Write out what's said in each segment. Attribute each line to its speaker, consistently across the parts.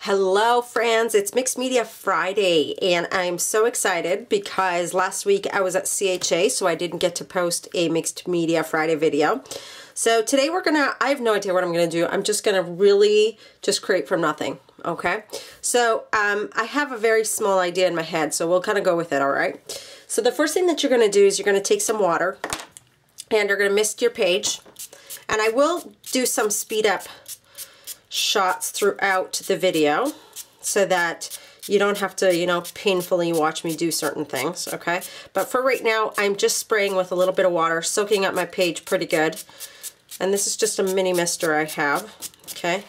Speaker 1: Hello friends, it's Mixed Media Friday and I'm so excited because last week I was at CHA, so I didn't get to post a Mixed Media Friday video. So today I have no idea what I'm gonna do. I'm just gonna really just create from nothing, okay? So I have a very small idea in my head, so we'll kind of go with it, all right? So the first thing that you're gonna do is you're gonna take some water and you're gonna mist your page. And I will do some speed up shots throughout the video so that you don't have to, you know, painfully watch me do certain things, okay? But for right now, I'm just spraying with a little bit of water, soaking up my page pretty good. And this is just a mini mister I have, okay?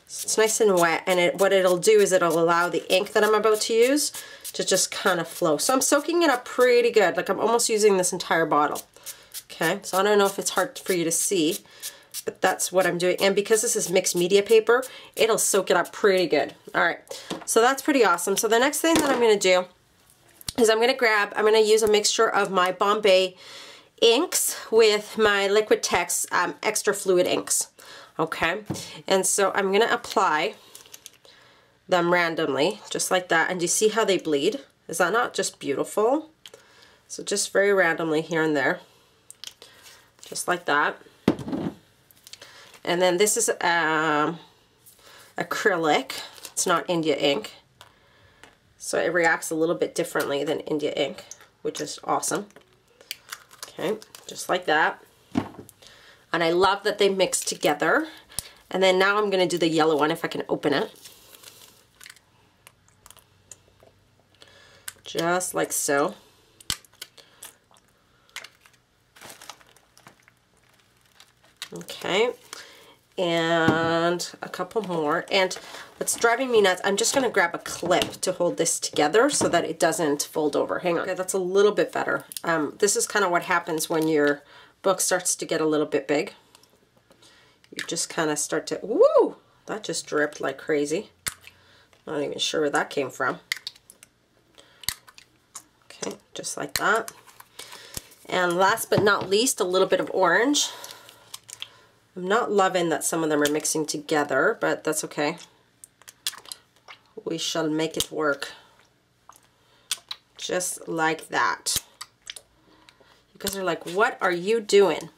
Speaker 1: So it's nice and wet, and what it'll do is it'll allow the ink that I'm about to use to just kind of flow. So I'm soaking it up pretty good, like I'm almost using this entire bottle, okay? So I don't know if it's hard for you to see, but that's what I'm doing. And because this is mixed media paper, it'll soak it up pretty good. All right, so that's pretty awesome. So the next thing that I'm gonna do is I'm gonna use a mixture of my Bombay inks with my Liquitex extra fluid inks, okay? And so I'm gonna apply them randomly, just like that. And you see how they bleed? Is that not just beautiful? So just very randomly here and there, just like that. And then this is acrylic. It's not India ink. So it reacts a little bit differently than India ink, which is awesome. Okay, just like that. And I love that they mix together. And then now I'm gonna do the yellow one if I can open it. Just like so. Okay. And a couple more. And what's driving me nuts, I'm just going to grab a clip to hold this together so that it doesn't fold over. Hang on. Okay, that's a little bit better. This is kind of what happens when your book starts to get a little bit big. You just kind of start to, woo! That just dripped like crazy. Not even sure where that came from. Okay, just like that. And last but not least, a little bit of orange. I'm not loving that some of them are mixing together, but that's okay. We shall make it work. Just like that. You guys are like, what are you doing?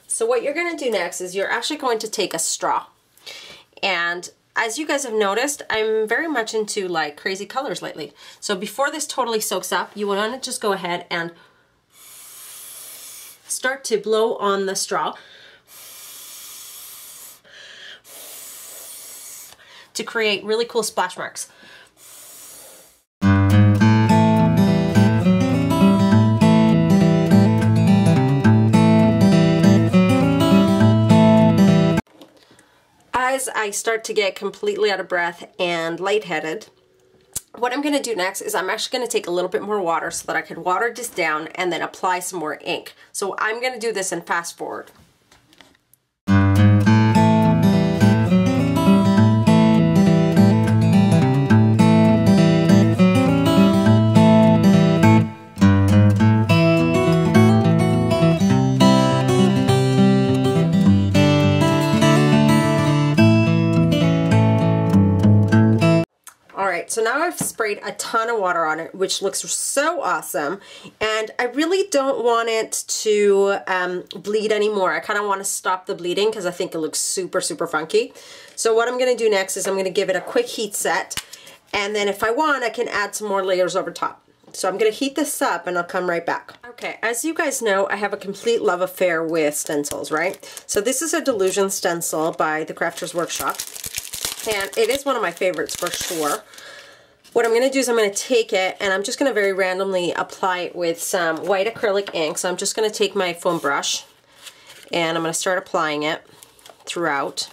Speaker 1: So what you're going to do next is you're actually going to take a straw. And as you guys have noticed, I'm very much into like crazy colors lately. So before this totally soaks up, you want to just go ahead and start to blow on the straw to create really cool splash marks. As I start to get completely out of breath and lightheaded, what I'm going to do next is I'm actually going to take a little bit more water so that I can water this down and then apply some more ink. So I'm going to do this in fast forward. So now I've sprayed a ton of water on it, which looks so awesome. And I really don't want it to bleed anymore. I kind of want to stop the bleeding because I think it looks super, super funky. So what I'm going to do next is I'm going to give it a quick heat set. And then if I want, I can add some more layers over top. So I'm going to heat this up and I'll come right back. Okay, as you guys know, I have a complete love affair with stencils, right? So this is a Delusion stencil by the Crafters Workshop. And it is one of my favorites for sure. What I'm going to do is I'm going to take it and I'm just going to very randomly apply it with some white acrylic ink. So I'm just going to take my foam brush and I'm going to start applying it throughout.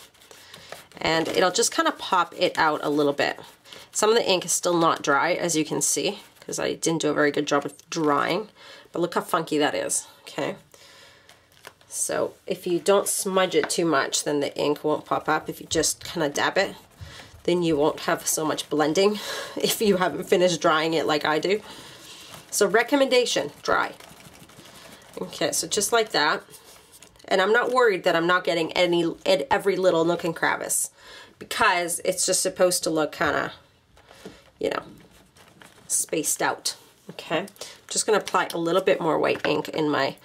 Speaker 1: And it'll just kind of pop it out a little bit. Some of the ink is still not dry, as you can see, because I didn't do a very good job of drying. But look how funky that is, okay? So if you don't smudge it too much, then the ink won't pop up. If you just kind of dab it, then you won't have so much blending if you haven't finished drying it like I do. So recommendation, dry. Okay, so just like that. And I'm not worried that I'm not getting every little nook and crevice, because it's just supposed to look kind of, you know, spaced out. Okay, I'm just going to apply a little bit more white ink in my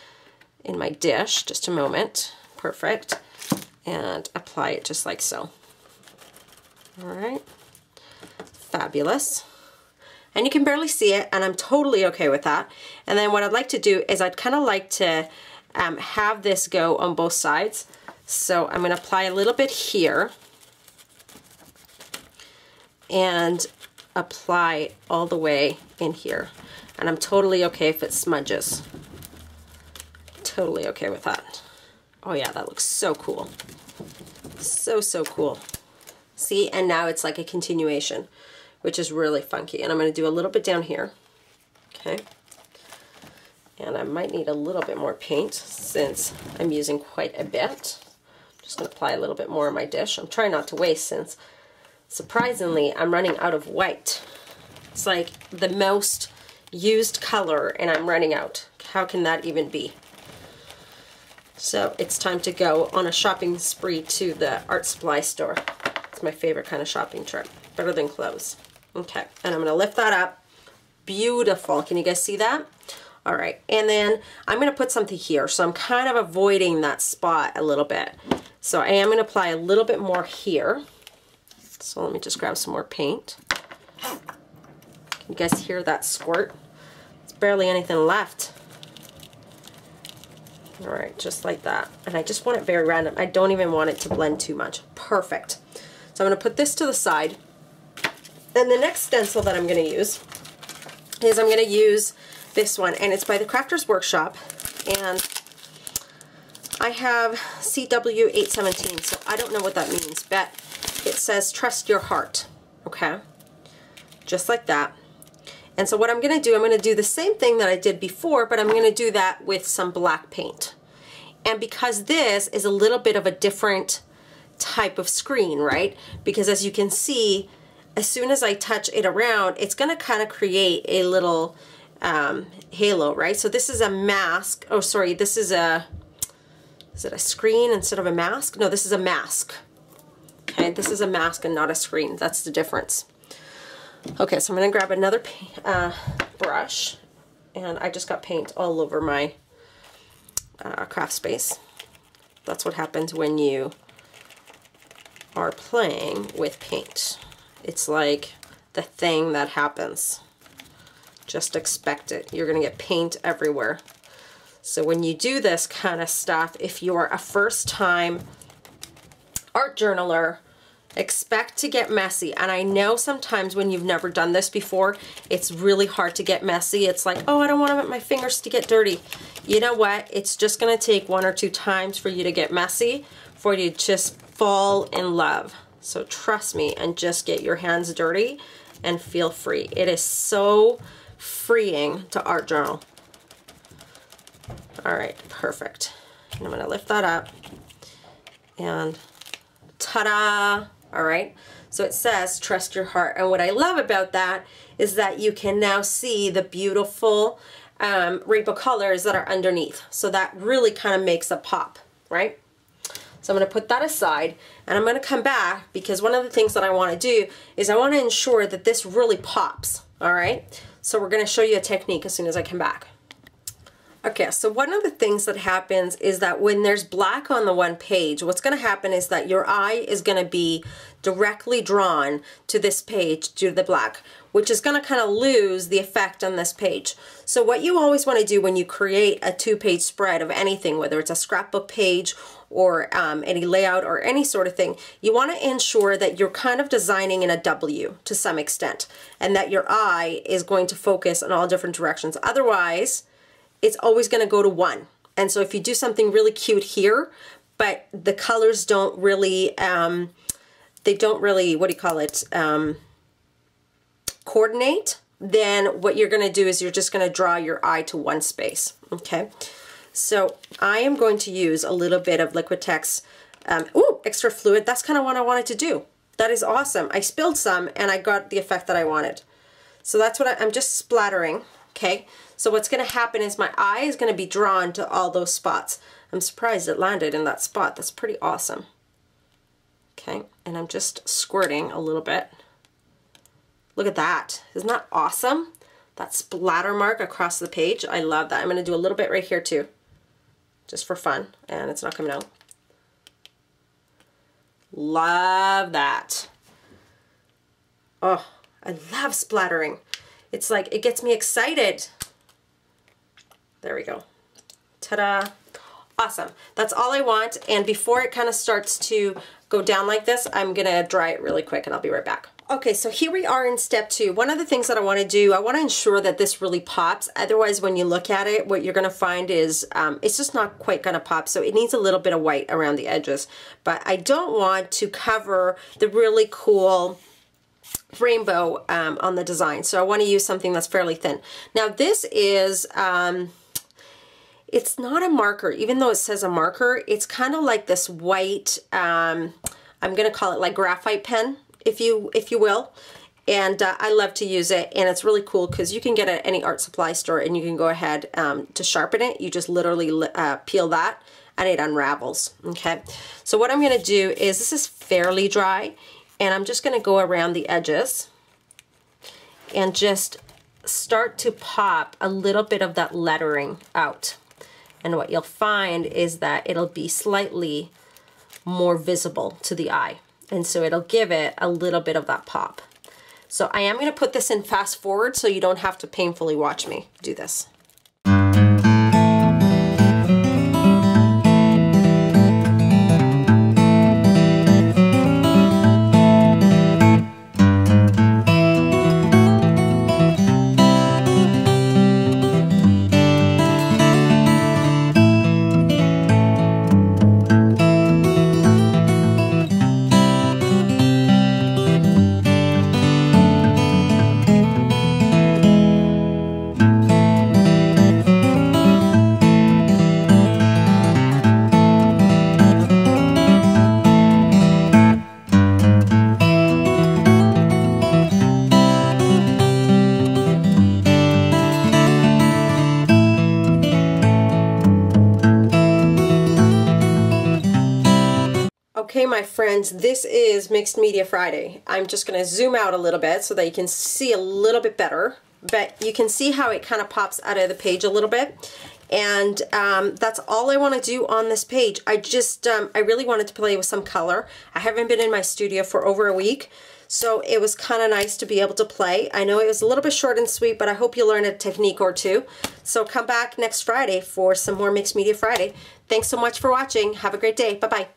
Speaker 1: dish. Just a moment. Perfect. And apply it just like so. All right. Fabulous. And you can barely see it, and I'm totally okay with that. And then what I'd like to do is I'd kind of like to have this go on both sides. So I'm going to apply a little bit here and apply all the way in here. And I'm totally okay if it smudges. Totally okay with that. Oh yeah, that looks so cool. So cool. See, and now it's like a continuation, which is really funky. And I'm going to do a little bit down here. Okay. And I might need a little bit more paint since I'm using quite a bit. Just going to apply a little bit more on my dish. I'm trying not to waste since, surprisingly, I'm running out of white. It's like the most used color and I'm running out. How can that even be? So it's time to go on a shopping spree to the art supply store. It's my favorite kind of shopping trip. Better than clothes. Okay, and I'm going to lift that up. Beautiful. Can you guys see that? All right, and then I'm going to put something here. So I'm kind of avoiding that spot a little bit. So I am going to apply a little bit more here. So let me just grab some more paint. Can you guys hear that squirt? There's barely anything left. All right, just like that. And I just want it very random. I don't even want it to blend too much. Perfect. So I'm going to put this to the side. And the next stencil that I'm going to use is I'm going to use this one, and it's by the Crafters Workshop, and I have CW817, so I don't know what that means, but it says trust your heart. Okay, just like that. And so what I'm going to do, I'm going to do the same thing that I did before, but I'm going to do that with some black paint. And because this is a little bit of a different type of screen, right? Because as you can see, as soon as I touch it around, it's going to kind of create a little halo, right? So this is a mask. Oh, sorry, this is a, is it a screen instead of a mask? No, this is a mask. Okay, this is a mask and not a screen. That's the difference. Okay, so I'm going to grab another brush, and I just got paint all over my craft space. That's what happens when you are playing with paint. It's like the thing that happens. Just expect it. You're going to get paint everywhere. So when you do this kind of stuff, if you're a first-time art journaler, expect to get messy. And I know sometimes when you've never done this before, it's really hard to get messy. It's like, oh, I don't want my fingers to get dirty. You know what? It's just going to take 1 or 2 times for you to get messy, for you to just fall in love. So trust me and just get your hands dirty and feel free. It is so freeing to art journal. All right, perfect. And I'm going to lift that up and ta-da! All right, so it says trust your heart, and what I love about that is that you can now see the beautiful rainbow colors that are underneath. So that really kind of makes a pop, right? So I'm going to put that aside, and I'm going to come back because one of the things that I want to do is I want to ensure that this really pops. All right, so we're going to show you a technique as soon as I come back. Okay, so one of the things that happens is that when there's black on the one page, what's going to happen is that your eye is going to be directly drawn to this page due to the black, which is going to kind of lose the effect on this page. So what you always want to do when you create a 2-page spread of anything, whether it's a scrapbook page or any layout or any sort of thing, you want to ensure that you're kind of designing in a W to some extent, and that your eye is going to focus in all different directions. Otherwise, it's always going to go to 1. And so if you do something really cute here, but the colors don't really, they don't really, what do you call it, coordinate, then what you're going to do is you're just going to draw your eye to one space, okay? So I am going to use a little bit of Liquitex, ooh, extra fluid. That's kind of what I wanted to do. That is awesome. I spilled some and I got the effect that I wanted. So that's what I'm just splattering, okay? So what's going to happen is my eye is going to be drawn to all those spots. I'm surprised it landed in that spot. That's pretty awesome. Okay, and I'm just squirting a little bit. Look at that. Isn't that awesome? That splatter mark across the page. I love that. I'm going to do a little bit right here too, just for fun, and it's not coming out. Love that. Oh, I love splattering. It's like, it gets me excited. There we go. Ta-da. Awesome. That's all I want. And before it kind of starts to go down like this, I'm going to dry it really quick and I'll be right back. Okay, so here we are in step 2. One of the things that I want to do, I want to ensure that this really pops. Otherwise, when you look at it, what you're going to find is it's just not quite going to pop. So it needs a little bit of white around the edges. But I don't want to cover the really cool rainbow on the design. So I want to use something that's fairly thin. Now this is, it's not a marker, even though it says a marker. It's kind of like this white, I'm going to call it like graphite pen, if you will. And I love to use it, and it's really cool because you can get it at any art supply store, and you can go ahead to sharpen it. You just literally peel that and it unravels. Okay, so what I'm going to do is, this is fairly dry, and I'm just going to go around the edges and just start to pop a little bit of that lettering out. And what you'll find is that it'll be slightly more visible to the eye. And so it'll give it a little bit of that pop. So I am going to put this in fast forward so you don't have to painfully watch me do this. Okay, my friends, this is Mixed Media Friday. I'm just going to zoom out a little bit so that you can see a little bit better, but you can see how it kind of pops out of the page a little bit. And that's all I want to do on this page. I just, I really wanted to play with some color. I haven't been in my studio for over a week, so it was kind of nice to be able to play. I know it was a little bit short and sweet, but I hope you learned a technique or two. So come back next Friday for some more Mixed Media Friday. Thanks so much for watching. Have a great day. Bye-bye.